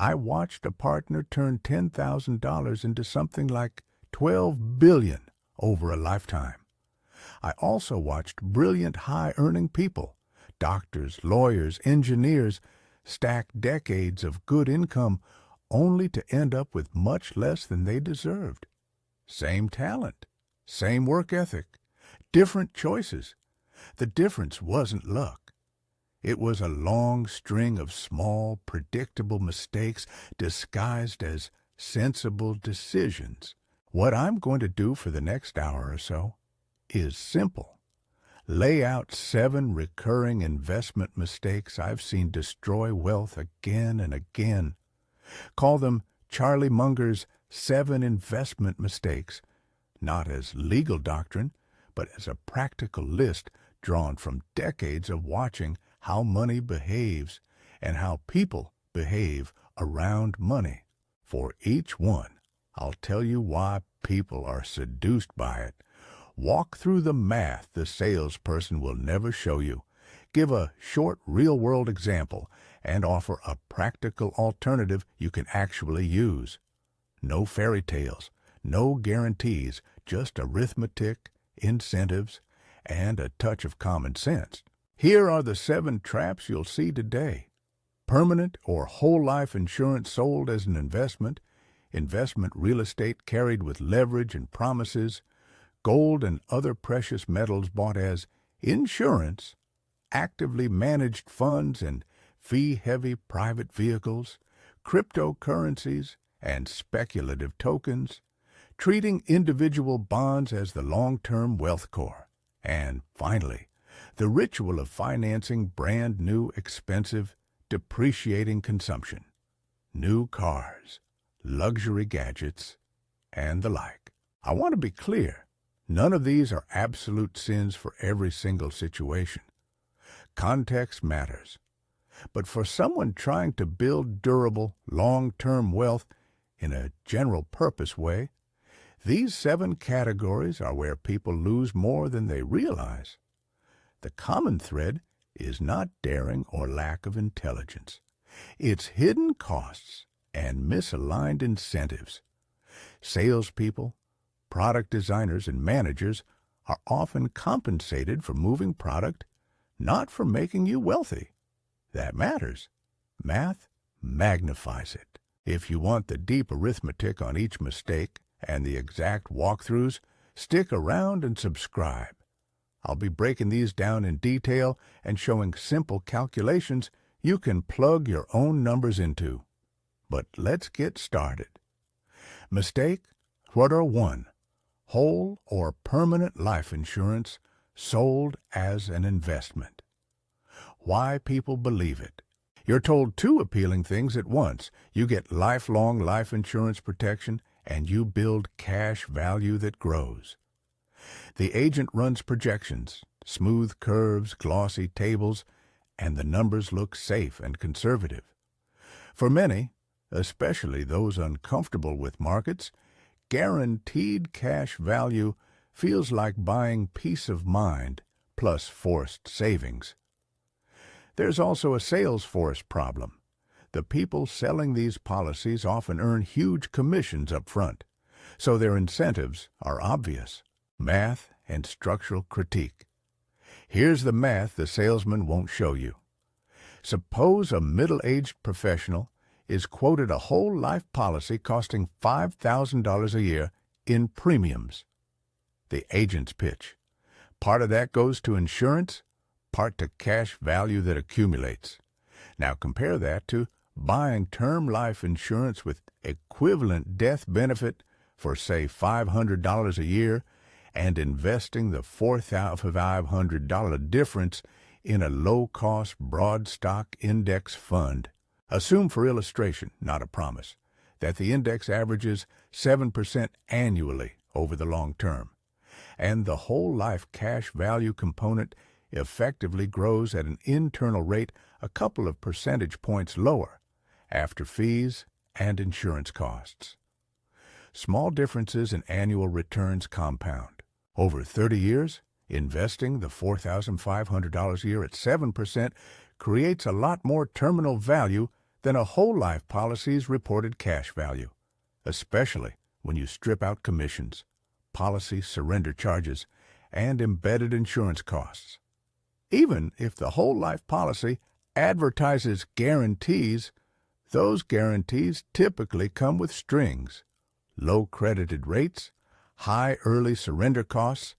I watched a partner turn $10,000 into something like $12 billion over a lifetime. I also watched brilliant high-earning people, doctors, lawyers, engineers, stack decades of good income only to end up with much less than they deserved. Same talent, same work ethic, different choices. The difference wasn't luck. It was a long string of small, predictable mistakes disguised as sensible decisions. What I'm going to do for the next hour or so is simple. Lay out 7 recurring investment mistakes I've seen destroy wealth again and again. Call them Charlie Munger's 7 investment mistakes, not as legal doctrine, but as a practical list drawn from decades of watching how money behaves and how people behave around money. For each one, I'll tell you why people are seduced by it. Walk through the math the salesperson will never show you. Give a short real-world example and offer a practical alternative you can actually use. No fairy tales, no guarantees, just arithmetic, incentives, and a touch of common sense. Here are the 7 traps you'll see today. Permanent or whole life insurance sold as an investment real estate carried with leverage and promises, gold and other precious metals bought as insurance, actively managed funds and fee-heavy private vehicles, cryptocurrencies, and speculative tokens, treating individual bonds as the long-term wealth core, and finally, the ritual of financing brand-new, expensive, depreciating consumption, new cars, luxury gadgets, and the like. I want to be clear. None of these are absolute sins for every single situation. Context matters. But for someone trying to build durable, long-term wealth in a general-purpose way, these 7 categories are where people lose more than they realize. The common thread is not daring or lack of intelligence. It's hidden costs and misaligned incentives. Salespeople, product designers, and managers are often compensated for moving product, not for making you wealthy. That matters. Math magnifies it. If you want the deep arithmetic on each mistake and the exact walkthroughs, stick around and subscribe. I'll be breaking these down in detail and showing simple calculations you can plug your own numbers into. But let's get started. Mistake number 1. Whole or permanent life insurance sold as an investment. Why people believe it. You're told 2 appealing things at once. You get lifelong life insurance protection, and you build cash value that grows. The agent runs projections, smooth curves, glossy tables, and the numbers look safe and conservative. For many, especially those uncomfortable with markets, guaranteed cash value feels like buying peace of mind plus forced savings. There's also a sales force problem. The people selling these policies often earn huge commissions up front, so their incentives are obvious. Math and structural critique. Here's the math the salesman won't show you. Suppose a middle-aged professional is quoted a whole life policy costing $5,000 a year in premiums. The agent's pitch. Part of that goes to insurance, part to cash value that accumulates. Now compare that to buying term life insurance with equivalent death benefit for, say, $500 a year and investing the $4,500 difference in a low-cost broad stock index fund. Assume for illustration, not a promise, that the index averages 7% annually over the long term, and the whole life cash value component effectively grows at an internal rate a couple of percentage points lower after fees and insurance costs. Small differences in annual returns compound. Over 30 years, investing the $4,500 a year at 7% creates a lot more terminal value than a whole life policy's reported cash value, especially when you strip out commissions, policy surrender charges, and embedded insurance costs. Even if the whole life policy advertises guarantees, those guarantees typically come with strings, low credited rates, high early surrender costs,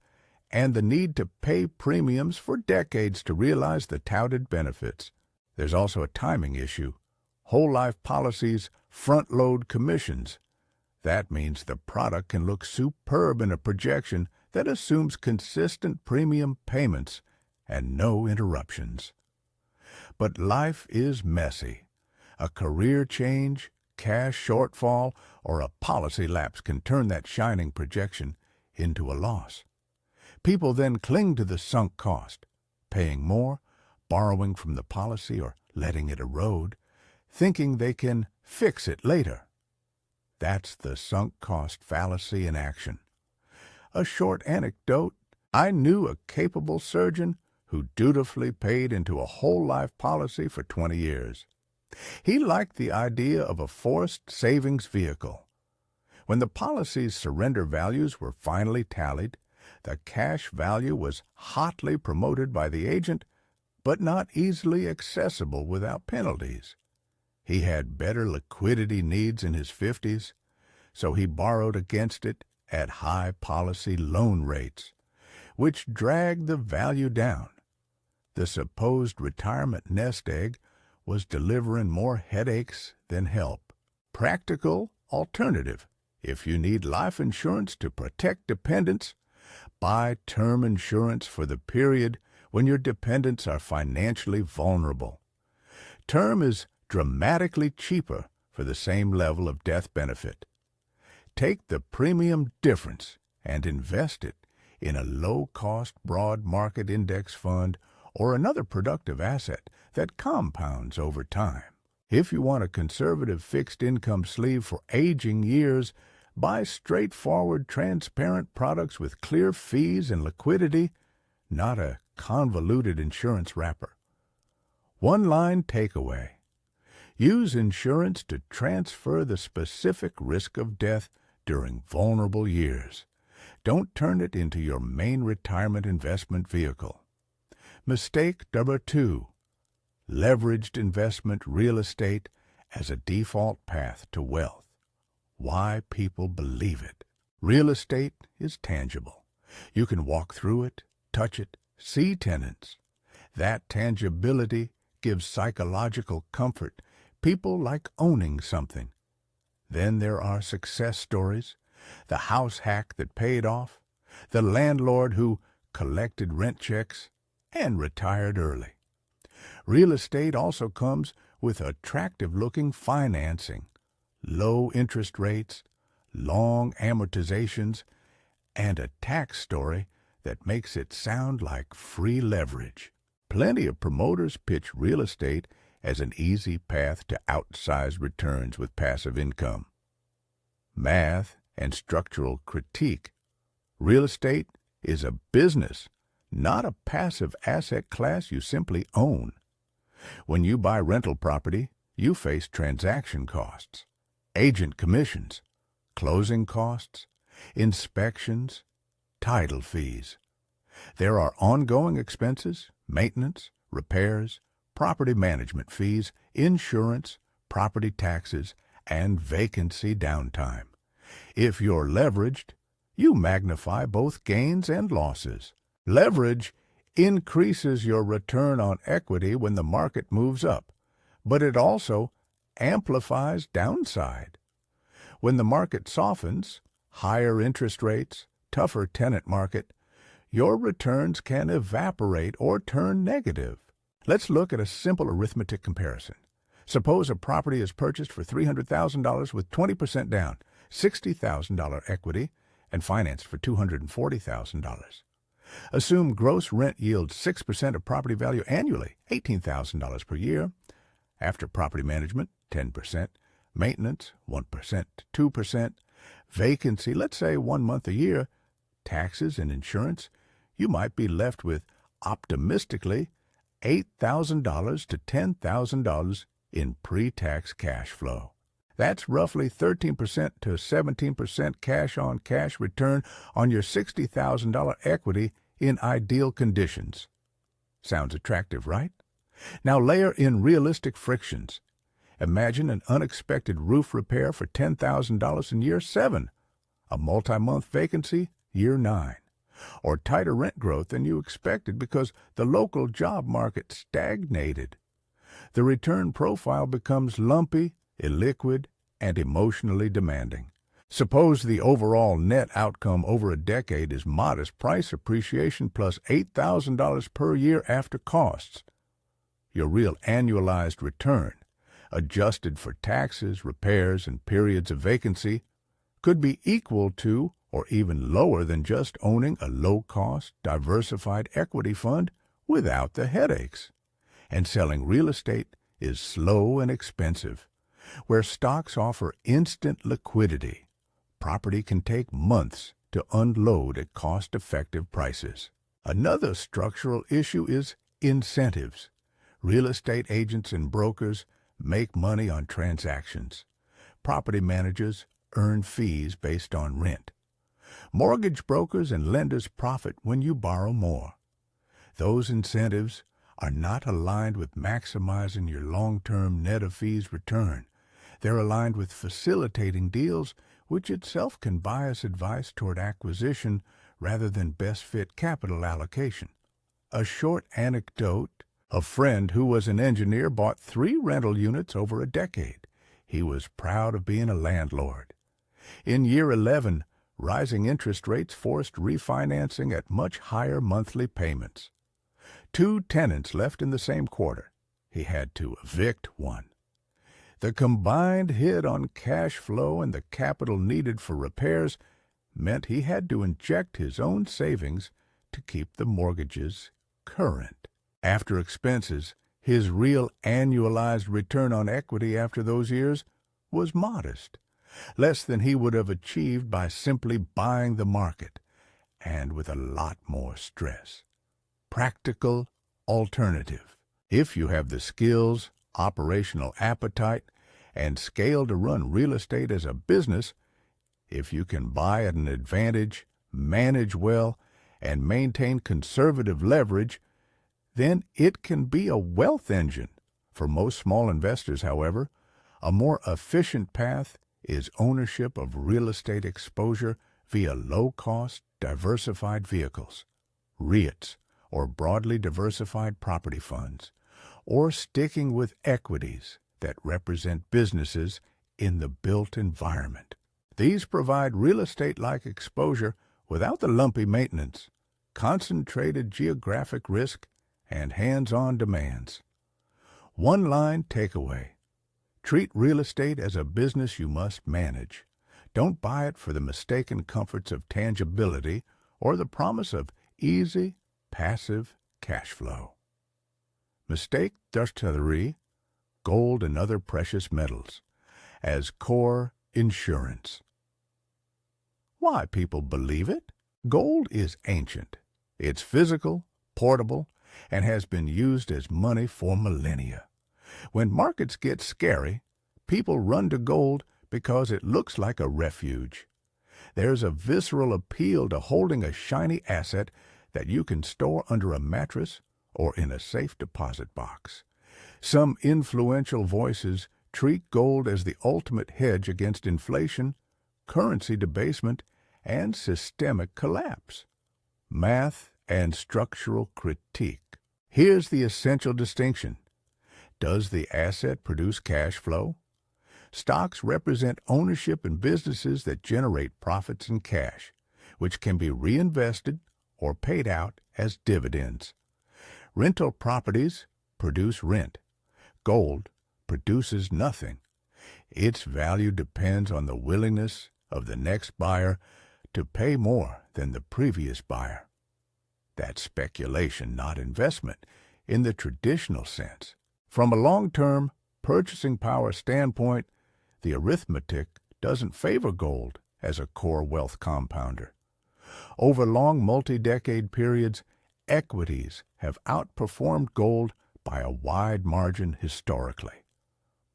and the need to pay premiums for decades to realize the touted benefits. There's also a timing issue. Whole life policies front-load commissions. That means the product can look superb in a projection that assumes consistent premium payments and no interruptions. But life is messy. A career change, cash shortfall, or a policy lapse can turn that shining projection into a loss. People then cling to the sunk cost, paying more, borrowing from the policy, or letting it erode, thinking they can fix it later. That's the sunk cost fallacy in action. A short anecdote: I knew a capable surgeon who dutifully paid into a whole life policy for 20 years. He liked the idea of a forced savings vehicle. When the policy's surrender values were finally tallied, the cash value was hotly promoted by the agent, but not easily accessible without penalties. He had better liquidity needs in his 50s, so he borrowed against it at high policy loan rates, which dragged the value down. The supposed retirement nest egg was delivering more headaches than help. Practical alternative: if you need life insurance to protect dependents, buy term insurance for the period when your dependents are financially vulnerable. Term is dramatically cheaper for the same level of death benefit. Take the premium difference and invest it in a low-cost broad market index fund or another productive asset that compounds over time. If you want a conservative fixed income sleeve for aging years, buy straightforward, transparent products with clear fees and liquidity, not a convoluted insurance wrapper. One-line takeaway: use insurance to transfer the specific risk of death during vulnerable years. Don't turn it into your main retirement investment vehicle. Mistake number 2: leveraged investment real estate as a default path to wealth. Why people believe it. Real estate is tangible. You can walk through it, touch it, see tenants. That tangibility gives psychological comfort. People like owning something. Then there are success stories: the house hack that paid off, the landlord who collected rent checks and retired early. Real estate also comes with attractive-looking financing, low interest rates, long amortizations, and a tax story that makes it sound like free leverage. Plenty of promoters pitch real estate as an easy path to outsized returns with passive income. Math and structural critique: real estate is a business, not a passive asset class you simply own. When you buy rental property, you face transaction costs, agent commissions, closing costs, inspections, title fees. There are ongoing expenses, maintenance, repairs, property management fees, insurance, property taxes, and vacancy downtime. If you're leveraged, you magnify both gains and losses. Leverage increases your return on equity when the market moves up, but it also amplifies downside. When the market softens, higher interest rates, tougher tenant market, your returns can evaporate or turn negative. Let's look at a simple arithmetic comparison. Suppose a property is purchased for $300,000 with 20% down, $60,000 equity, and financed for $240,000. Assume gross rent yields 6% of property value annually, $18,000 per year. After property management, 10%. Maintenance, 1% to 2%. Vacancy, let's say 1 month a year. Taxes and insurance, you might be left with, optimistically, $8,000 to $10,000 in pre-tax cash flow. That's roughly 13% to 17% cash-on-cash return on your $60,000 equity in ideal conditions. Sounds attractive, right? Now layer in realistic frictions. Imagine an unexpected roof repair for $10,000 in year 7, a multi-month vacancy year 9, or tighter rent growth than you expected because the local job market stagnated. The return profile becomes lumpy, illiquid, and emotionally demanding. Suppose the overall net outcome over a decade is modest price appreciation plus $8,000 per year after costs. Your real annualized return, adjusted for taxes, repairs, and periods of vacancy, could be equal to or even lower than just owning a low-cost, diversified equity fund without the headaches. And selling real estate is slow and expensive. Where stocks offer instant liquidity, property can take months to unload at cost-effective prices. Another structural issue is incentives. Real estate agents and brokers make money on transactions. Property managers earn fees based on rent. Mortgage brokers and lenders profit when you borrow more. Those incentives are not aligned with maximizing your long-term net of fees return. They're aligned with facilitating deals, which itself can bias advice toward acquisition rather than best fit capital allocation. A short anecdote: a friend who was an engineer bought 3 rental units over a decade. He was proud of being a landlord. In year 11, rising interest rates forced refinancing at much higher monthly payments. 2 tenants left in the same quarter. He had to evict one. The combined hit on cash flow and the capital needed for repairs meant he had to inject his own savings to keep the mortgages current. After expenses, his real annualized return on equity after those years was modest, less than he would have achieved by simply buying the market, and with a lot more stress. Practical alternative. If you have the skills, operational appetite, and scale to run real estate as a business, if you can buy at an advantage, manage well, and maintain conservative leverage, then it can be a wealth engine. For most small investors, however, a more efficient path is ownership of real estate exposure via low-cost, diversified vehicles, REITs, or broadly diversified property funds, or sticking with equities that represent businesses in the built environment. These provide real estate-like exposure without the lumpy maintenance, concentrated geographic risk, and hands-on demands. One-line takeaway: treat real estate as a business you must manage. Don't buy it for the mistaken comforts of tangibility or the promise of easy, passive cash flow. Mistake distillery, gold and other precious metals, as core insurance. Why people believe it? Gold is ancient. It's physical, portable, and has been used as money for millennia. When markets get scary, people run to gold because it looks like a refuge. There's a visceral appeal to holding a shiny asset that you can store under a mattress or in a safe deposit box. Some influential voices treat gold as the ultimate hedge against inflation, currency debasement, and systemic collapse. Math and structural critique. Here's the essential distinction. Does the asset produce cash flow? Stocks represent ownership in businesses that generate profits and cash, which can be reinvested or paid out as dividends. Rental properties produce rent. Gold produces nothing. Its value depends on the willingness of the next buyer to pay more than the previous buyer. That's speculation, not investment, in the traditional sense. From a long-term purchasing power standpoint, the arithmetic doesn't favor gold as a core wealth compounder. Over long multi-decade periods, equities have outperformed gold by a wide margin historically.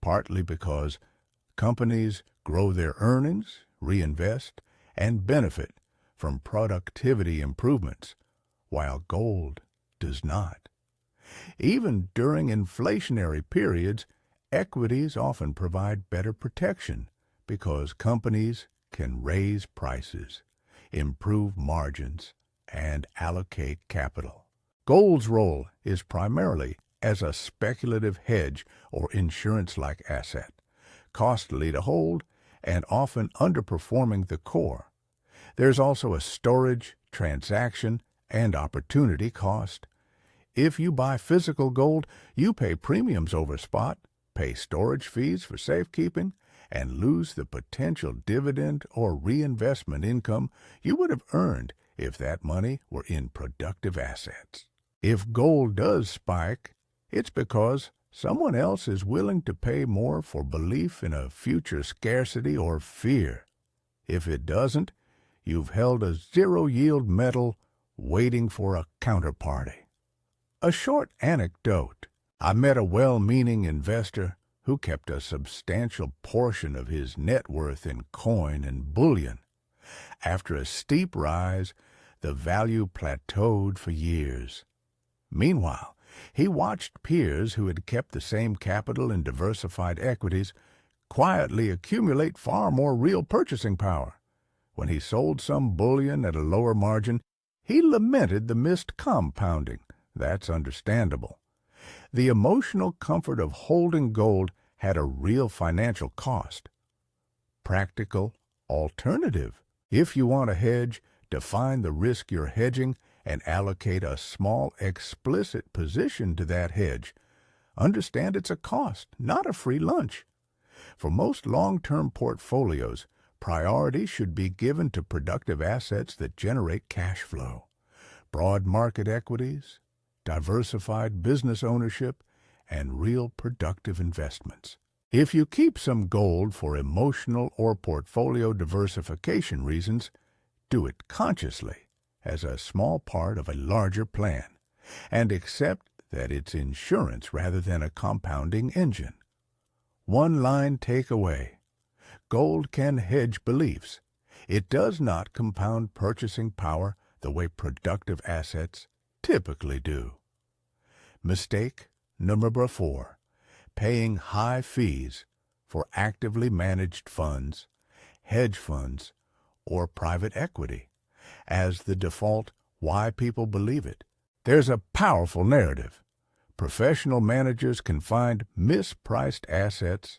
partly because companies grow their earnings, reinvest, and benefit from productivity improvements, while gold does not. Even during inflationary periods, equities often provide better protection because companies can raise prices, improve margins, and allocate capital. Gold's role is primarily as a speculative hedge or insurance-like asset, costly to hold and often underperforming the core. There's also a storage, transaction, and opportunity cost. If you buy physical gold, you pay premiums over spot, pay storage fees for safekeeping, and lose the potential dividend or reinvestment income you would have earned if that money were in productive assets. If gold does spike, it's because someone else is willing to pay more for belief in a future scarcity or fear. If it doesn't, you've held a zero-yield metal waiting for a counterparty. A short anecdote. I met a well-meaning investor who kept a substantial portion of his net worth in coin and bullion. After a steep rise, the value plateaued for years. Meanwhile, he watched peers who had kept the same capital in diversified equities quietly accumulate far more real purchasing power. When he sold some bullion at a lower margin, he lamented the missed compounding. That's understandable. The emotional comfort of holding gold had a real financial cost. Practical alternative. If you want to hedge, define the risk you're hedging and allocate a small explicit position to that hedge. Understand it's a cost, not a free lunch. For most long-term portfolios, priority should be given to productive assets that generate cash flow. Broad market equities, diversified business ownership, and real productive investments. If you keep some gold for emotional or portfolio diversification reasons, do it consciously as a small part of a larger plan, and accept that it's insurance rather than a compounding engine. One-line takeaway. Gold can hedge beliefs. It does not compound purchasing power the way productive assets typically do. Mistake number 4. Paying high fees for actively managed funds, hedge funds, or private equity as the default why people believe it. There's a powerful narrative. Professional managers can find mispriced assets,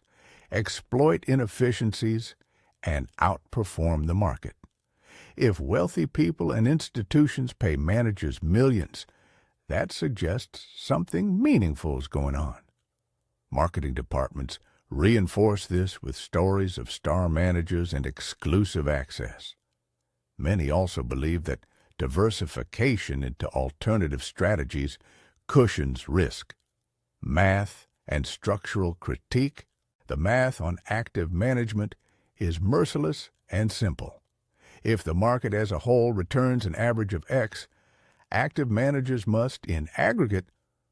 exploit inefficiencies, and outperform the market. If wealthy people and institutions pay managers millions, that suggests something meaningful is going on. Marketing departments reinforce this with stories of star managers and exclusive access. Many also believe that diversification into alternative strategies cushions risk. Math and structural critique. The math on active management is merciless and simple. If the market as a whole returns an average of X, active managers must, in aggregate,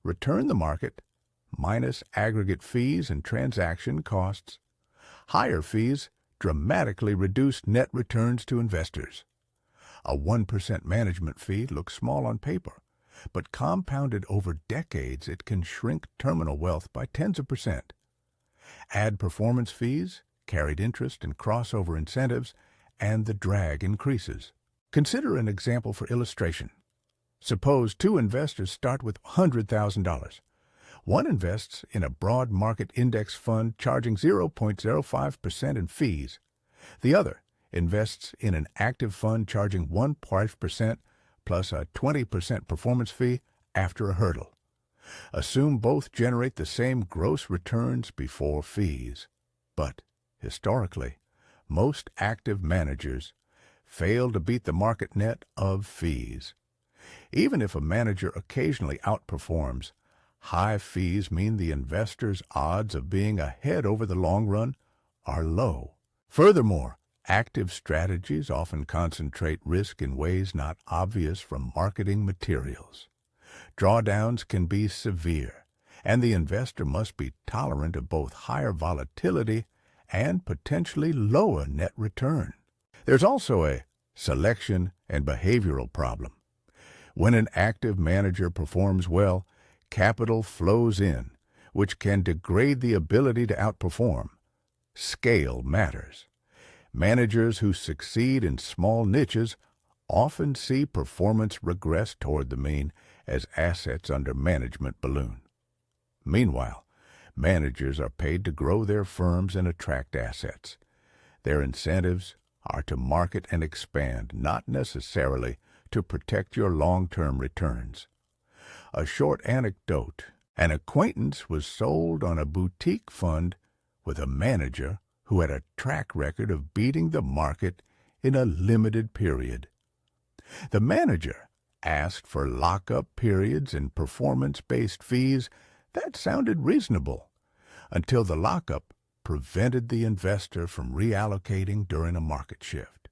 return the market minus aggregate fees and transaction costs. Higher fees dramatically reduce net returns to investors. A 1% management fee looks small on paper, but compounded over decades it can shrink terminal wealth by tens of percent. Add performance fees, carried interest, and crossover incentives, and the drag increases. Consider an example for illustration. Suppose two investors start with $100,000. One invests in a broad market index fund charging 0.05% in fees. The other invests in an active fund charging 1% plus a 20% performance fee after a hurdle. Assume both generate the same gross returns before fees. But, historically, most active managers fail to beat the market net of fees. Even if a manager occasionally outperforms, high fees mean the investor's odds of being ahead over the long run are low. Furthermore, active strategies often concentrate risk in ways not obvious from marketing materials. Drawdowns can be severe, and the investor must be tolerant of both higher volatility and potentially lower net return. There's also a selection and behavioral problem. When an active manager performs well, capital flows in, which can degrade the ability to outperform. Scale matters. Managers who succeed in small niches often see performance regress toward the mean as assets under management balloon. Meanwhile, managers are paid to grow their firms and attract assets. Their incentives are to market and expand, not necessarily to protect your long-term returns. A short anecdote: an acquaintance was sold on a boutique fund with a manager who had a track record of beating the market in a limited period. The manager asked for lock-up periods and performance-based fees. That sounded reasonable, until the lockup prevented the investor from reallocating during a market shift.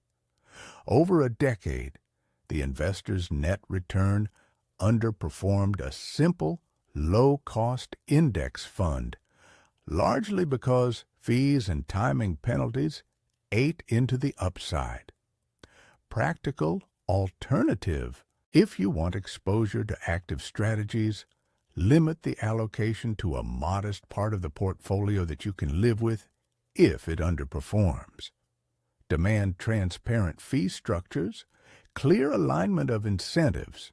Over a decade, the investor's net return underperformed a simple, low-cost index fund, largely because fees and timing penalties ate into the upside. Practical alternative: if you want exposure to active strategies, limit the allocation to a modest part of the portfolio that you can live with if it underperforms. Demand transparent fee structures, clear alignment of incentives.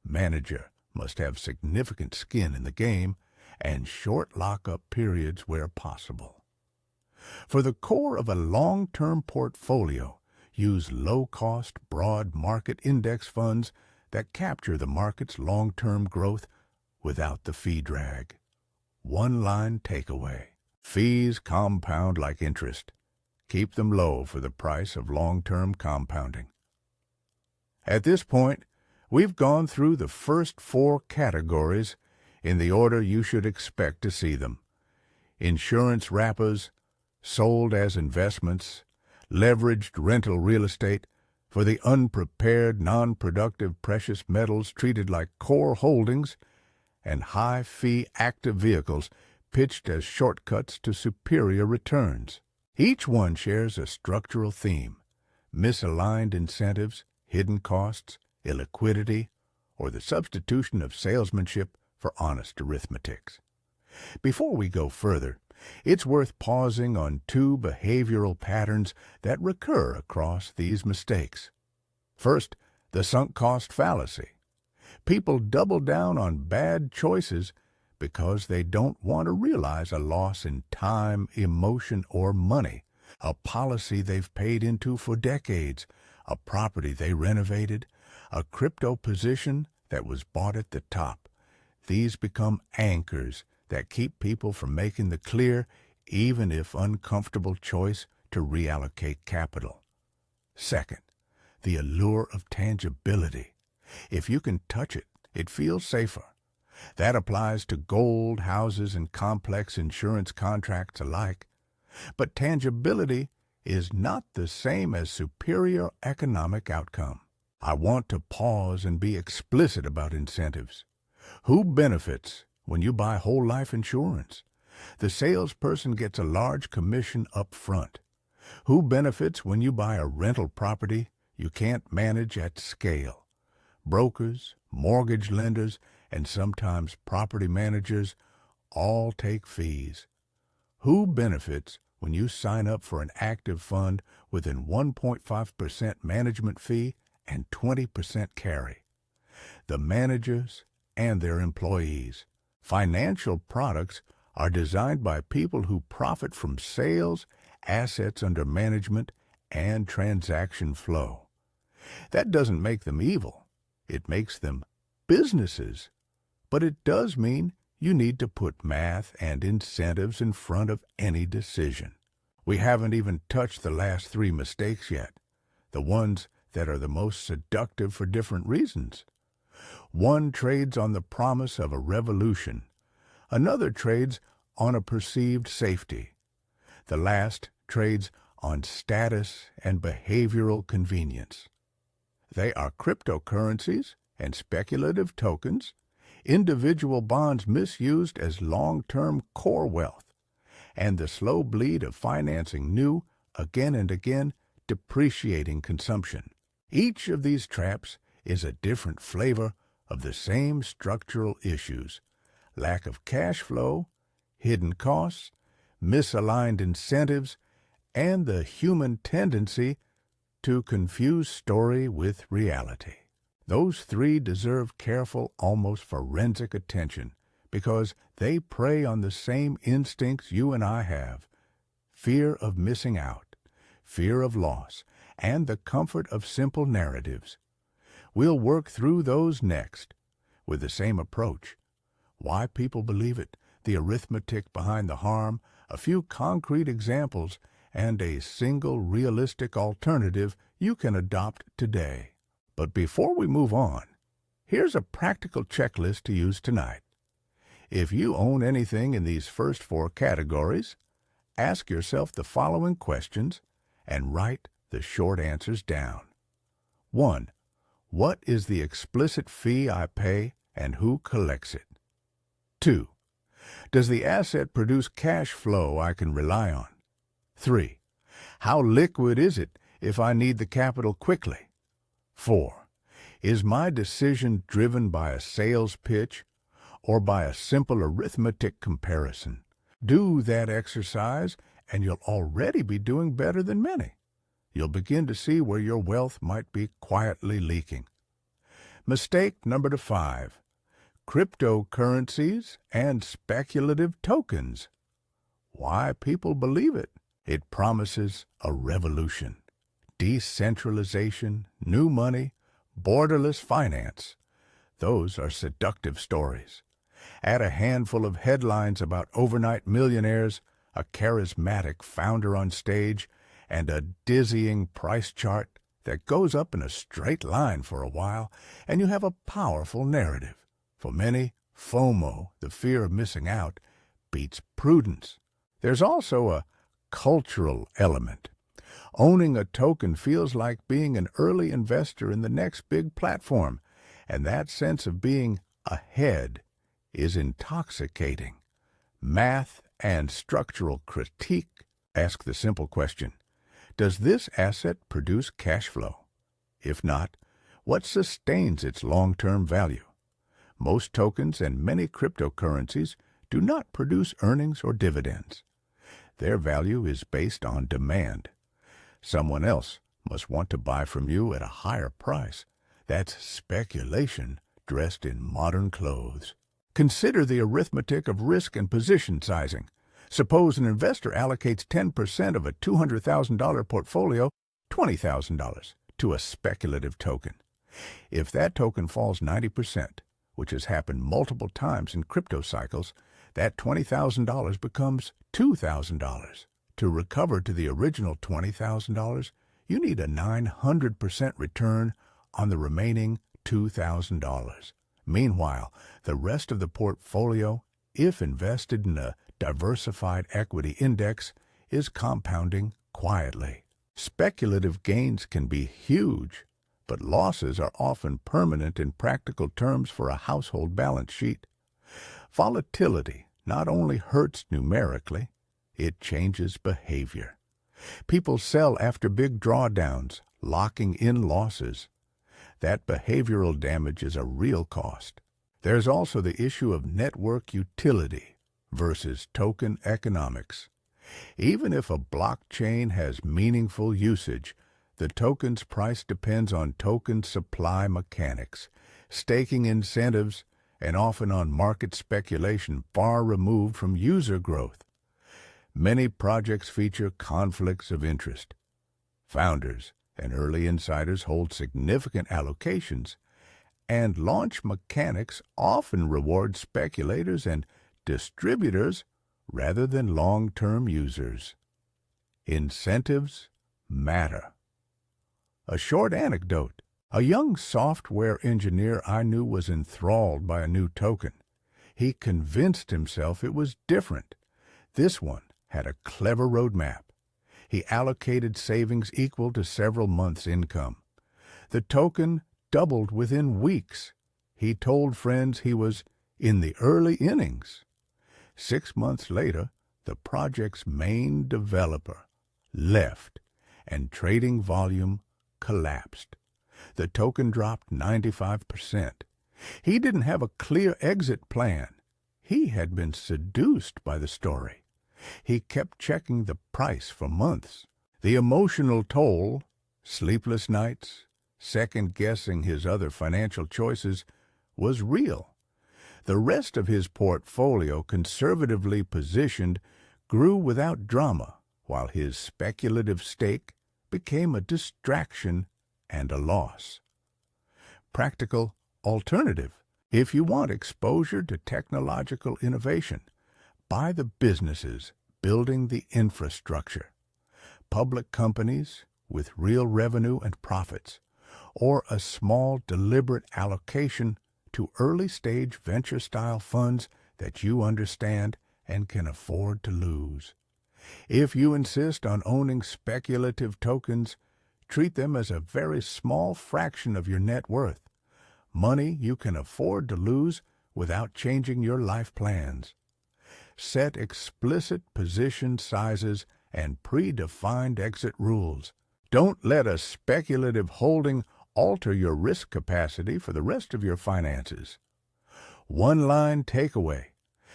Manager must have significant skin in the game, and short lockup periods where possible. For the core of a long-term portfolio, use low-cost, broad market index funds that capture the market's long-term growth without the fee drag. One-line takeaway: fees compound like interest. Keep them low for the price of long-term compounding. At this point, we've gone through the first 4 categories in the order you should expect to see them: insurance wrappers, sold as investments, leveraged rental real estate for the unprepared, non-productive precious metals treated like core holdings, and high-fee active vehicles pitched as shortcuts to superior returns. Each one shares a structural theme: misaligned incentives, hidden costs, illiquidity, or the substitution of salesmanship for honest arithmetics. Before we go further, it's worth pausing on 2 behavioral patterns that recur across these mistakes. First, the sunk cost fallacy. People double down on bad choices because they don't want to realize a loss in time, emotion, or money, a policy they've paid into for decades, a property they renovated, a crypto position that was bought at the top. These become anchors that keep people from making the clear, even if uncomfortable, choice to reallocate capital. Second, the allure of tangibility. If you can touch it, it feels safer. That applies to gold, houses, and complex insurance contracts alike. But tangibility is not the same as superior economic outcome. I want to pause and be explicit about incentives. Who benefits when you buy whole life insurance? The salesperson gets a large commission up front. Who benefits when you buy a rental property you can't manage at scale? Brokers, mortgage lenders, and sometimes property managers all take fees. Who benefits when you sign up for an active fund within 1.5% management fee and 20% carry? The managers and their employees. Financial products are designed by people who profit from sales, assets under management, and transaction flow. That doesn't make them evil. It makes them businesses. But it does mean you need to put math and incentives in front of any decision. We haven't even touched the last 3 mistakes yet, the ones that are the most seductive for different reasons. One trades on the promise of a revolution. Another trades on a perceived safety. The last trades on status and behavioral convenience. They are cryptocurrencies and speculative tokens, individual bonds misused as long-term core wealth, and the slow bleed of financing new, again and again, depreciating consumption. Each of these traps is a different flavor of the same structural issues: lack of cash flow, hidden costs, misaligned incentives, and the human tendency to confuse story with reality. Those three deserve careful, almost forensic attention because they prey on the same instincts you and I have: fear of missing out, fear of loss, and the comfort of simple narratives. We'll work through those next with the same approach: why people believe it, the arithmetic behind the harm, a few concrete examples, and a single realistic alternative you can adopt today. But before we move on, here's a practical checklist to use tonight. If you own anything in these first four categories, ask yourself the following questions and write the short answers down. 1. What is the explicit fee I pay and who collects it? 2. Does the asset produce cash flow I can rely on? 3. How liquid is it if I need the capital quickly? 4. Is my decision driven by a sales pitch or by a simple arithmetic comparison? Do that exercise and you'll already be doing better than many. You'll begin to see where your wealth might be quietly leaking. Mistake number 5. Cryptocurrencies and speculative tokens. Why people believe it? It promises a revolution, decentralization, new money, borderless finance. Those are seductive stories. Add a handful of headlines about overnight millionaires, a charismatic founder on stage, and a dizzying price chart that goes up in a straight line for a while, and you have a powerful narrative. For many, FOMO, the fear of missing out, beats prudence. There's also a cultural element. Owning a token feels like being an early investor in the next big platform, and that sense of being ahead is intoxicating. Math and structural critique ask the simple question: does this asset produce cash flow? If not, what sustains its long-term value? Most tokens and many cryptocurrencies do not produce earnings or dividends. Their value is based on demand. Someone else must want to buy from you at a higher price. That's speculation dressed in modern clothes. Consider the arithmetic of risk and position sizing. Suppose an investor allocates 10% of a $200,000 portfolio, $20,000, to a speculative token. If that token falls 90%, which has happened multiple times in crypto cycles, that $20,000 becomes $2,000. To recover to the original $20,000, you need a 900% return on the remaining $2,000. Meanwhile, the rest of the portfolio, if invested in a diversified equity index, is compounding quietly. Speculative gains can be huge, but losses are often permanent in practical terms for a household balance sheet. Volatility not only hurts numerically, it changes behavior. People sell after big drawdowns, locking in losses. That behavioral damage is a real cost. There's also the issue of network utility versus token economics. Even if a blockchain has meaningful usage, the token's price depends on token supply mechanics, staking incentives, and often on market speculation far removed from user growth. Many projects feature conflicts of interest. Founders and early insiders hold significant allocations, and launch mechanics often reward speculators and distributors rather than long-term users. Incentives matter. A short anecdote. A young software engineer I knew was enthralled by a new token. He convinced himself it was different. This one had a clever roadmap. He allocated savings equal to several months' income. The token doubled within weeks. He told friends he was in the early innings. 6 months later, the project's main developer left and trading volume collapsed. The token dropped 95%. He didn't have a clear exit plan. He had been seduced by the story. He kept checking the price for months. The emotional toll, sleepless nights, second-guessing his other financial choices, was real. The rest of his portfolio, conservatively positioned, grew without drama, while his speculative stake became a distraction and a loss. Practical alternative. If you want exposure to technological innovation, buy the businesses building the infrastructure, public companies with real revenue and profits, or a small deliberate allocation to early-stage venture-style funds that you understand and can afford to lose. If you insist on owning speculative tokens, treat them as a very small fraction of your net worth, money you can afford to lose without changing your life plans. Set explicit position sizes and predefined exit rules. Don't let a speculative holding alter your risk capacity for the rest of your finances. One-line takeaway.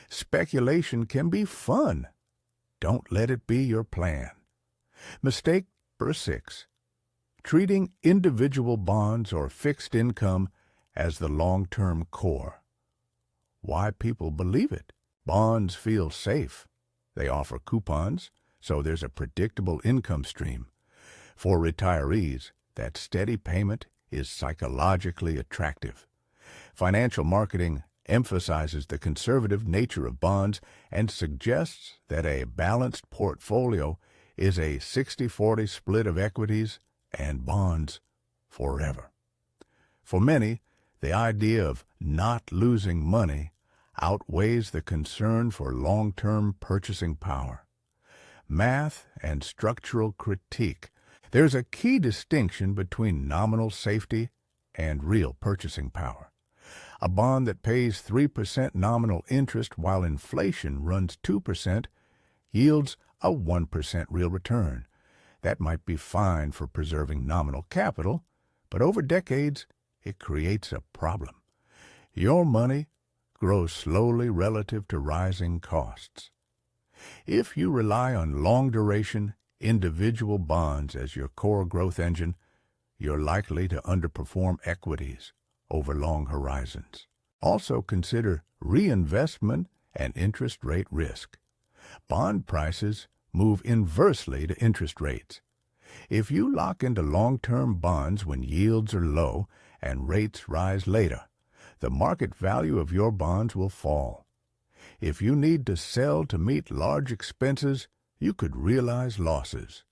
Speculation can be fun. Don't let it be your plan. Mistake number 6. Treating individual bonds or fixed income as the long-term core. Why people believe it? Bonds feel safe. They offer coupons, so there's a predictable income stream. For retirees, that steady payment is psychologically attractive. Financial marketing emphasizes the conservative nature of bonds and suggests that a balanced portfolio is a 60-40 split of equities and bonds forever. For many, the idea of not losing money outweighs the concern for long-term purchasing power. Math and structural critique. There's a key distinction between nominal safety and real purchasing power. A bond that pays 3% nominal interest while inflation runs 2% yields a 1% real return. That might be fine for preserving nominal capital, but over decades, it creates a problem. Your money grows slowly relative to rising costs. If you rely on long-duration, individual bonds as your core growth engine, you're likely to underperform equities over long horizons. Also consider reinvestment and interest rate risk. Bond prices move inversely to interest rates. If you lock into long-term bonds when yields are low and rates rise later, the market value of your bonds will fall. If you need to sell to meet large expenses, you could realize losses.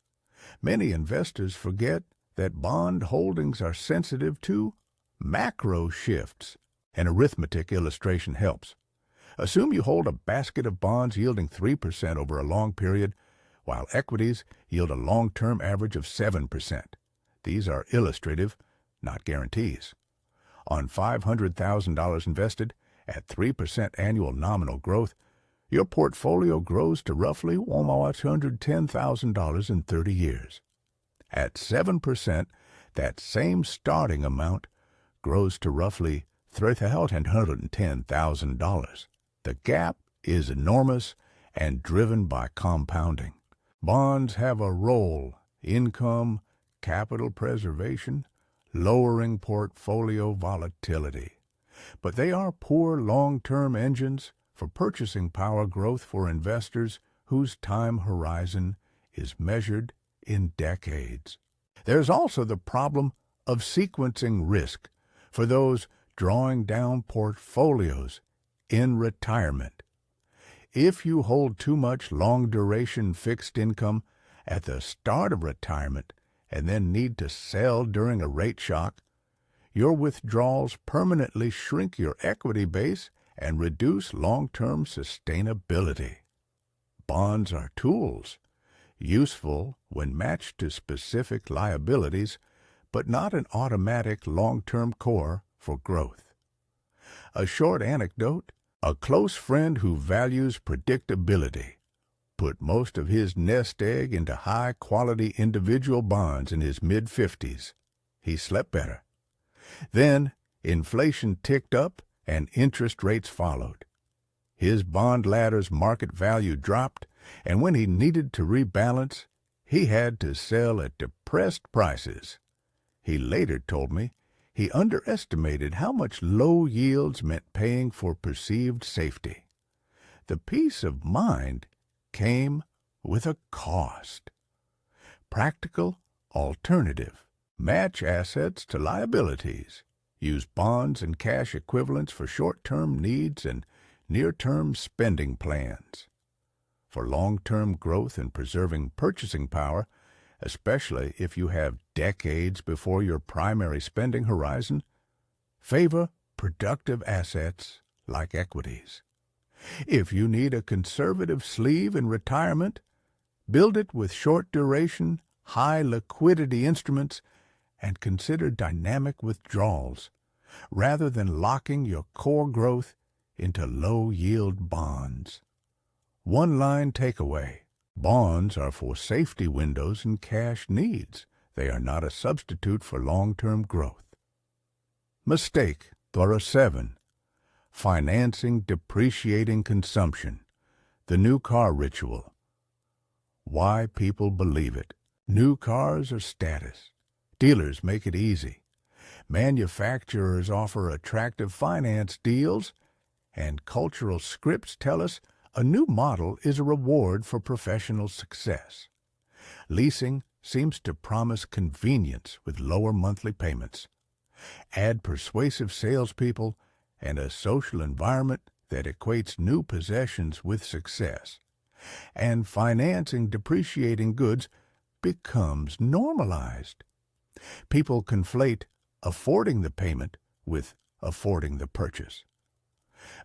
Many investors forget that bond holdings are sensitive to macro shifts. An arithmetic illustration helps. Assume you hold a basket of bonds yielding 3% over a long period, while equities yield a long-term average of 7%. These are illustrative, not guarantees. On $500,000 invested at 3% annual nominal growth, your portfolio grows to roughly $110,000 in 30 years. At 7%, that same starting amount grows to roughly $310,000. The gap is enormous and driven by compounding. Bonds have a role: income, capital preservation, lowering portfolio volatility. But they are poor long-term engines for purchasing power growth for investors whose time horizon is measured in decades. There's also the problem of sequencing risk for those drawing down portfolios in retirement. If you hold too much long-duration fixed income at the start of retirement and then need to sell during a rate shock, your withdrawals permanently shrink your equity base and reduce long-term sustainability. Bonds are tools, useful when matched to specific liabilities, but not an automatic long-term core for growth. A short anecdote: A close friend who values predictability put most of his nest egg into high-quality individual bonds in his mid-50s. He slept better. Then inflation ticked up and interest rates followed. His bond ladder's market value dropped, and when he needed to rebalance, he had to sell at depressed prices. He later told me he underestimated how much low yields meant paying for perceived safety. The peace of mind came with a cost. Practical alternative. Match assets to liabilities. Use bonds and cash equivalents for short-term needs and near-term spending plans. For long-term growth and preserving purchasing power, especially if you have decades before your primary spending horizon, favor productive assets like equities. If you need a conservative sleeve in retirement, build it with short-duration, high-liquidity instruments and consider dynamic withdrawals rather than locking your core growth into low-yield bonds. One-line takeaway. Bonds are for safety windows and cash needs. They are not a substitute for long-term growth. Mistake number 7. Financing depreciating consumption. The new car ritual. Why people believe it. New cars are status. Dealers make it easy. Manufacturers offer attractive finance deals, and cultural scripts tell us a new model is a reward for professional success. Leasing seems to promise convenience with lower monthly payments. Add persuasive salespeople and a social environment that equates new possessions with success, and financing depreciating goods becomes normalized. People conflate affording the payment with affording the purchase.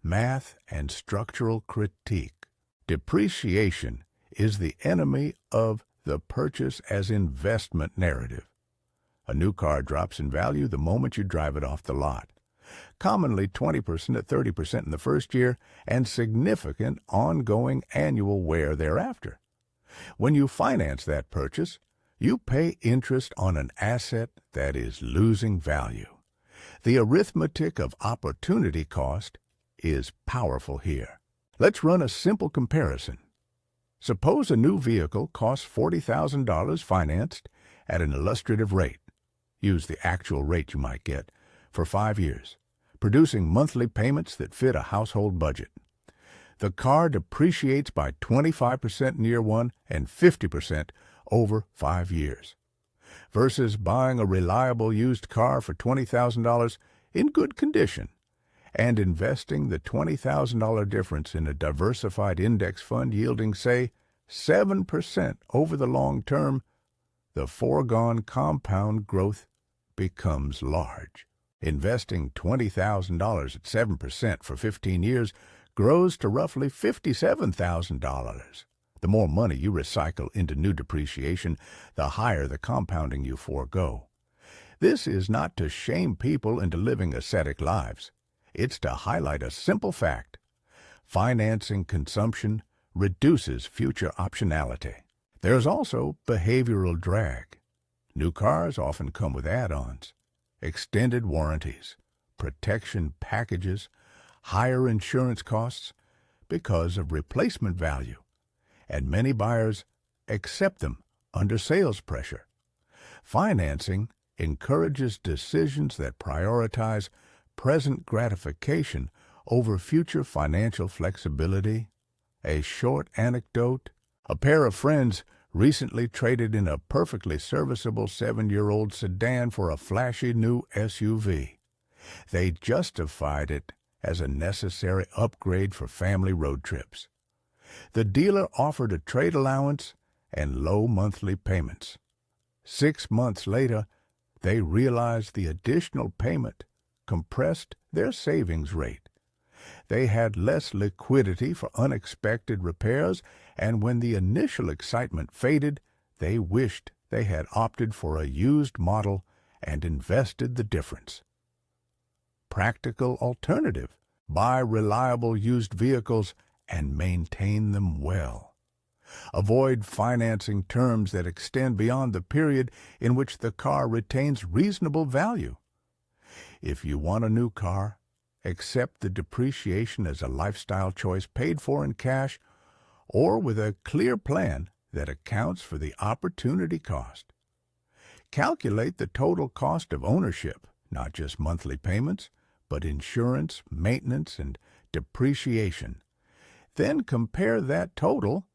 Math and structural critique. Depreciation is the enemy of the purchase as investment narrative. A new car drops in value the moment you drive it off the lot. Commonly 20% to 30% in the first year and significant ongoing annual wear thereafter. When you finance that purchase, you pay interest on an asset that is losing value. The arithmetic of opportunity cost is powerful here. Let's run a simple comparison. Suppose a new vehicle costs $40,000 financed at an illustrative rate. Use the actual rate you might get for 5 years, producing monthly payments that fit a household budget. The car depreciates by 25% in year 1 and 50% over 5 years, versus buying a reliable used car for $20,000 in good condition and investing the $20,000 difference in a diversified index fund yielding, say, 7% over the long term. The foregone compound growth becomes large. Investing $20,000 at 7% for 15 years grows to roughly $57,000. The more money you recycle into new depreciation, the higher the compounding you forego. This is not to shame people into living ascetic lives. It's to highlight a simple fact. Financing consumption reduces future optionality. There's also behavioral drag. New cars often come with add-ons, extended warranties, protection packages, higher insurance costs because of replacement value, and many buyers accept them under sales pressure. Financing encourages decisions that prioritize present gratification over future financial flexibility. A short anecdote. A pair of friends recently traded in a perfectly serviceable 7-year-old sedan for a flashy new SUV. They justified it as a necessary upgrade for family road trips. The dealer offered a trade allowance and low monthly payments. 6 months later, they realized the additional payment compressed their savings rate. They had less liquidity for unexpected repairs, and when the initial excitement faded, they wished they had opted for a used model and invested the difference. Practical alternative. Buy reliable used vehicles and maintain them well. Avoid financing terms that extend beyond the period in which the car retains reasonable value. If you want a new car, accept the depreciation as a lifestyle choice paid for in cash or with a clear plan that accounts for the opportunity cost. Calculate the total cost of ownership, not just monthly payments, but insurance, maintenance, and depreciation. Then compare that total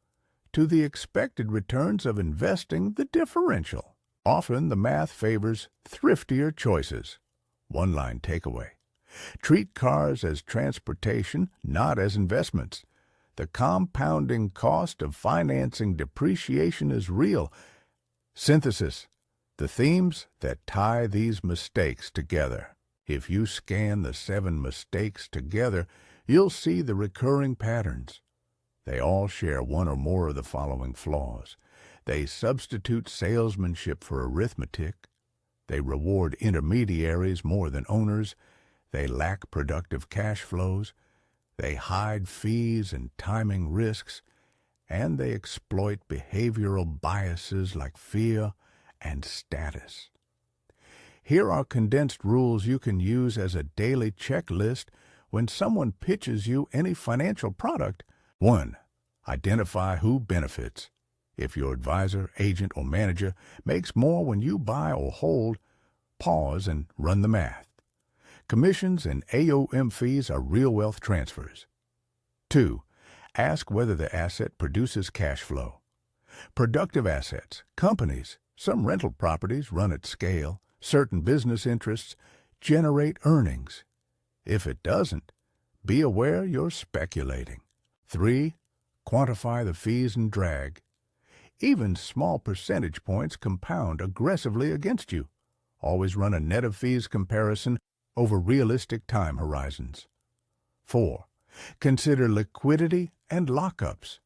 to the expected returns of investing the differential. Often the math favors thriftier choices. One-line takeaway. Treat cars as transportation, not as investments. The compounding cost of financing depreciation is real. Synthesis. The themes that tie these mistakes together. If you scan the 7 mistakes together, you'll see the recurring patterns. They all share one or more of the following flaws. They substitute salesmanship for arithmetic. They reward intermediaries more than owners. They lack productive cash flows. They hide fees and timing risks. And they exploit behavioral biases like fear and status. Here are condensed rules you can use as a daily checklist when someone pitches you any financial product. 1. Identify who benefits. If your advisor, agent, or manager makes more when you buy or hold, pause and run the math. Commissions and AOM fees are real wealth transfers. 2. Ask whether the asset produces cash flow. Productive assets, companies, some rental properties run at scale, certain business interests generate earnings. If it doesn't, be aware you're speculating. 3. Quantify the fees and drag. Even small percentage points compound aggressively against you. Always run a net of fees comparison over realistic time horizons. 4. Consider liquidity and lockups.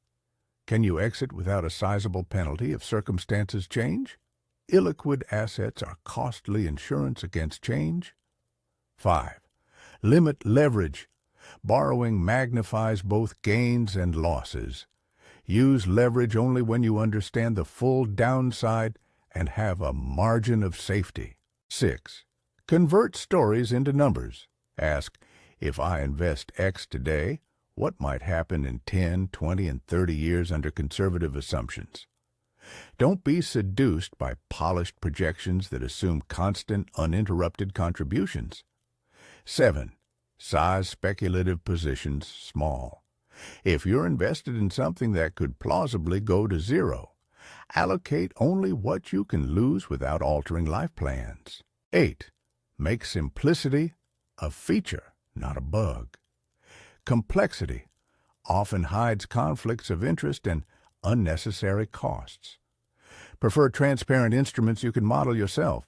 Can you exit without a sizable penalty if circumstances change? Illiquid assets are costly insurance against change. 5. Limit leverage. Borrowing magnifies both gains and losses. Use leverage only when you understand the full downside and have a margin of safety. 6. Convert stories into numbers. Ask, if I invest X today, what might happen in 10, 20, and 30 years under conservative assumptions? Don't be seduced by polished projections that assume constant, uninterrupted contributions. 7. Size speculative positions small. If you're invested in something that could plausibly go to zero, allocate only what you can lose without altering life plans. 8. Make simplicity a feature, not a bug. Complexity often hides conflicts of interest and unnecessary costs. Prefer transparent instruments you can model yourself.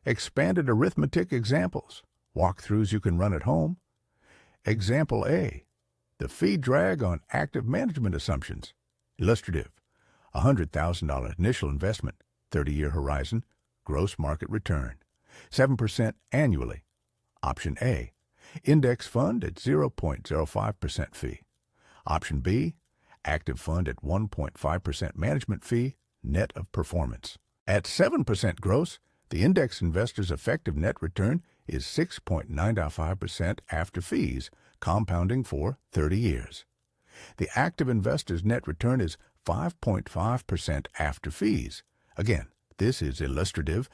Expanded arithmetic examples, walkthroughs you can run at home. Example A, the fee drag on active management assumptions. Illustrative, $100,000 initial investment, 30-year horizon, gross market return, 7% annually. Option A, index fund at 0.05% fee. Option B, active fund at 1.5% management fee, net of performance. At 7% gross, the index investor's effective net return is 6.95% after fees, compounding for 30 years. The active investor's net return is 5.5% after fees. Again, this is illustrative.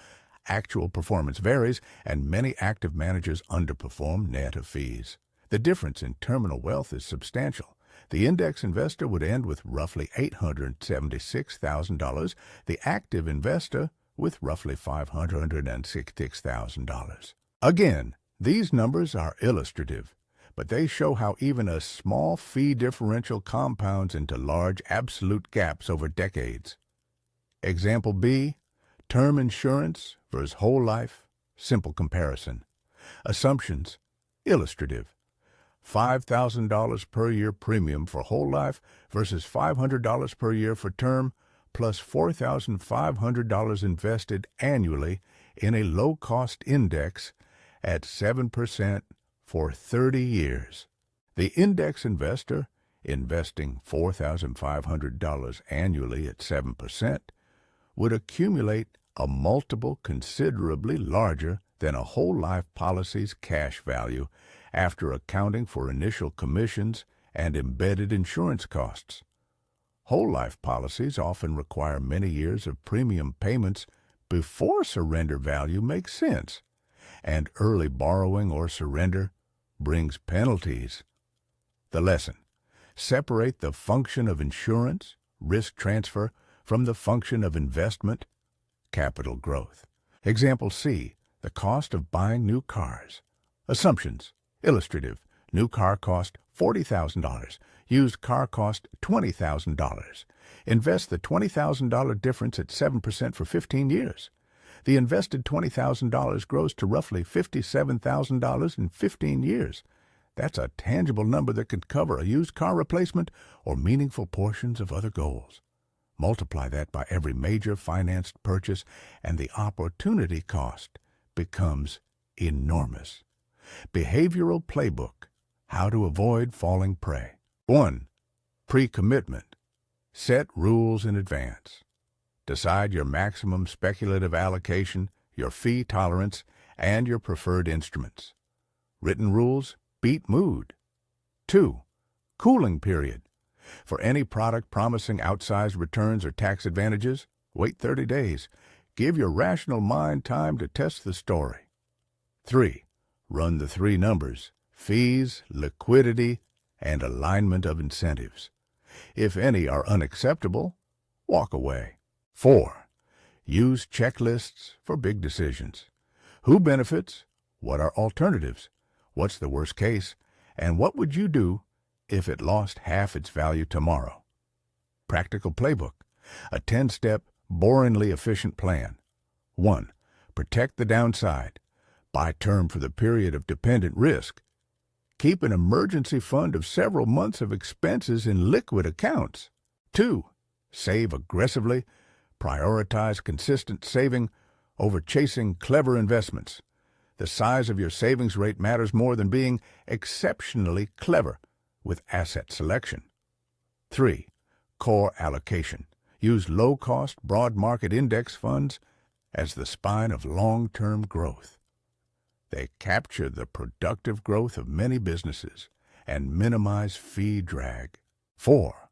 Actual performance varies, and many active managers underperform net of fees. The difference in terminal wealth is substantial. The index investor would end with roughly $876,000, the active investor with roughly $566,000. Again, these numbers are illustrative, but they show how even a small fee differential compounds into large absolute gaps over decades. Example B, term insurance versus whole life, simple comparison. Assumptions, illustrative. $5,000 per year premium for whole life versus $500 per year for term, plus $4,500 invested annually in a low-cost index at 7% for 30 years. The index investor, investing $4,500 annually at 7%, would accumulate a multiple considerably larger than a whole life policy's cash value after accounting for initial commissions and embedded insurance costs. Whole life policies often require many years of premium payments before surrender value makes sense, and early borrowing or surrender brings penalties. The lesson: separate the function of insurance, risk transfer, from the function of investment, capital growth. Example C, the cost of buying new cars. Assumptions: illustrative. New car cost $40,000. Used car cost $20,000. Invest the $20,000 difference at 7% for 15 years. The invested $20,000 grows to roughly $57,000 in 15 years. That's a tangible number that could cover a used car replacement or meaningful portions of other goals. Multiply that by every major financed purchase, and the opportunity cost becomes enormous. Behavioral playbook: how to avoid falling prey. 1. Pre-commitment. Set rules in advance. Decide your maximum speculative allocation, your fee tolerance, and your preferred instruments. Written rules beat mood. 2. Cooling period. For any product promising outsized returns or tax advantages, wait 30 days. Give your rational mind time to test the story. 3. Run the three numbers: fees, liquidity, and alignment of incentives. If any are unacceptable, walk away. 4. Use checklists for big decisions. Who benefits? What are alternatives? What's the worst case? And what would you do if it lost half its value tomorrow? Practical playbook: a 10-step, boringly efficient plan. 1. Protect the downside. Buy term for the period of dependent risk. Keep an emergency fund of several months of expenses in liquid accounts. 2. Save aggressively. Prioritize consistent saving over chasing clever investments. The size of your savings rate matters more than being exceptionally clever with asset selection. 3. Core allocation. Use low-cost, broad market index funds as the spine of long-term growth. They capture the productive growth of many businesses and minimize fee drag. 4.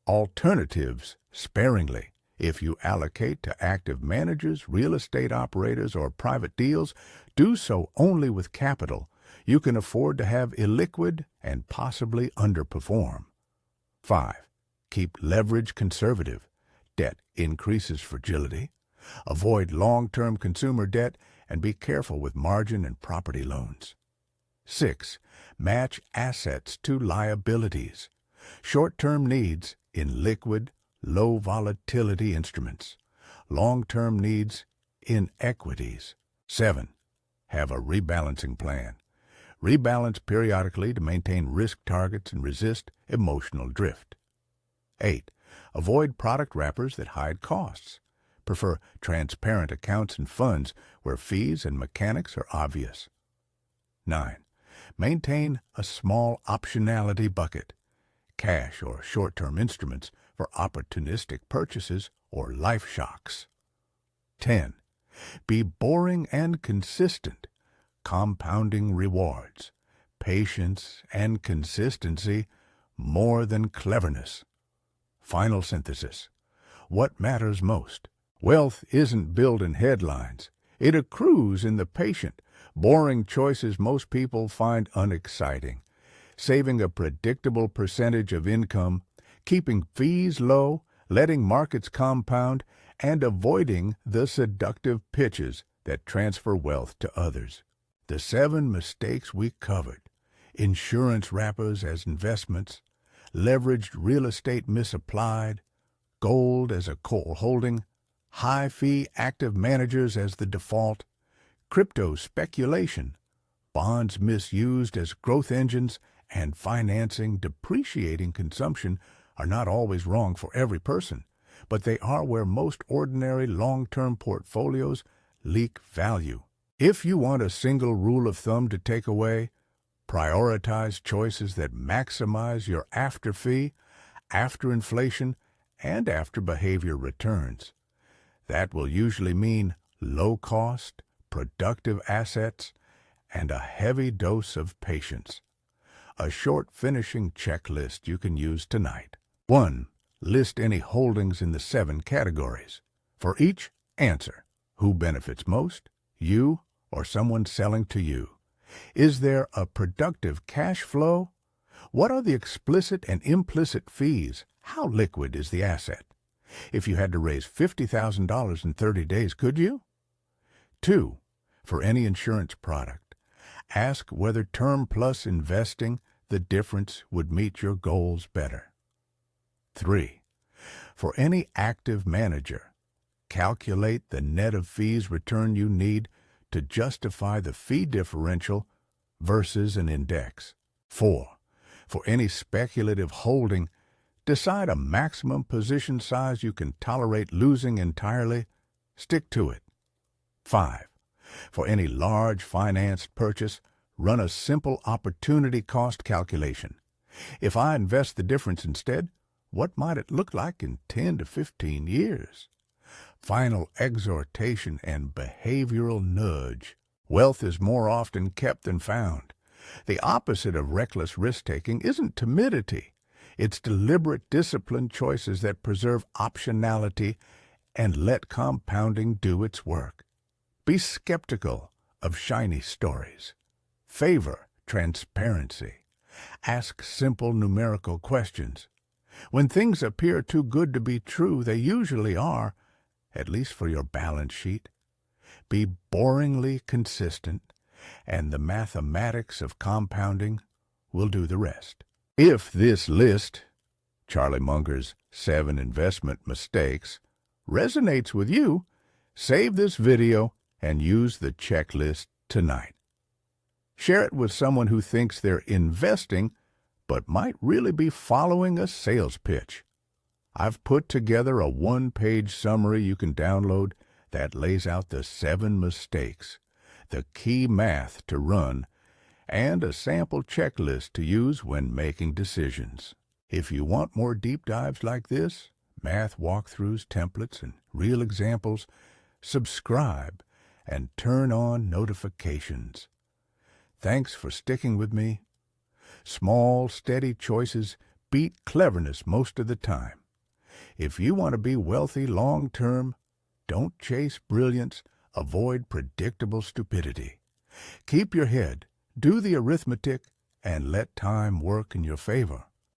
Alternatives sparingly. If you allocate to active managers, real estate operators, or private deals, do so only with capital you can afford to have illiquid and possibly underperform. 5. Keep leverage conservative. Debt increases fragility. Avoid long-term consumer debt and be careful with margin and property loans. 6. Match assets to liabilities. Short-term needs in liquid, low-volatility instruments. Long-term needs in equities. 7. Have a rebalancing plan. Rebalance periodically to maintain risk targets and resist emotional drift. 8. Avoid product wrappers that hide costs. Prefer transparent accounts and funds where fees and mechanics are obvious. 9. Maintain a small optionality bucket. Cash or short-term instruments for opportunistic purchases or life shocks. 10. Be boring and consistent. Compounding rewards. Patience and consistency more than cleverness. Final synthesis. What matters most? Wealth isn't built in headlines. It accrues in the patient, boring choices most people find unexciting. Saving a predictable percentage of income, keeping fees low, letting markets compound, and avoiding the seductive pitches that transfer wealth to others. The 7 mistakes we covered: insurance wrappers as investments, leveraged real estate misapplied, gold as a core holding, high-fee active managers as the default, crypto speculation, bonds misused as growth engines, and financing depreciating consumption are not always wrong for every person, but they are where most ordinary long-term portfolios leak value. If you want a single rule of thumb to take away, Prioritize choices that maximize your after fee, after inflation, and after behavior returns. That will usually mean low cost, productive assets, and a heavy dose of patience. A short finishing checklist you can use tonight. 1. List any holdings in the 7 categories. For each, answer: who benefits most, you or someone selling to you? Is there a productive cash flow? What are the explicit and implicit fees? How liquid is the asset? If you had to raise $50,000 in 30 days, could you? 2. For any insurance product, ask whether term plus investing, the difference, would meet your goals better. 3. For any active manager, calculate the net of fees return you need to justify the fee differential versus an index. 4. For any speculative holding, decide a maximum position size you can tolerate losing entirely. Stick to it. 5. For any large financed purchase, run a simple opportunity cost calculation. If I invest the difference instead, what might it look like in 10 to 15 years? Final exhortation and behavioral nudge. Wealth is more often kept than found. The opposite of reckless risk-taking isn't timidity. It's deliberate, disciplined choices that preserve optionality and let compounding do its work. Be skeptical of shiny stories. Favor transparency. Ask simple numerical questions. When things appear too good to be true, they usually are, at least for your balance sheet. Be boringly consistent, and the mathematics of compounding will do the rest. If this list, Charlie Munger's 7 investment mistakes, resonates with you, save this video and use the checklist tonight. Share it with someone who thinks they're investing but might really be following a sales pitch. I've put together a 1-page summary you can download that lays out the 7 mistakes, the key math to run, and a sample checklist to use when making decisions. If you want more deep dives like this, math walkthroughs, templates, and real examples, subscribe and turn on notifications. Thanks for sticking with me. Small, steady choices beat cleverness most of the time. If you want to be wealthy long-term, don't chase brilliance, avoid predictable stupidity. Keep your head, do the arithmetic, and let time work in your favor.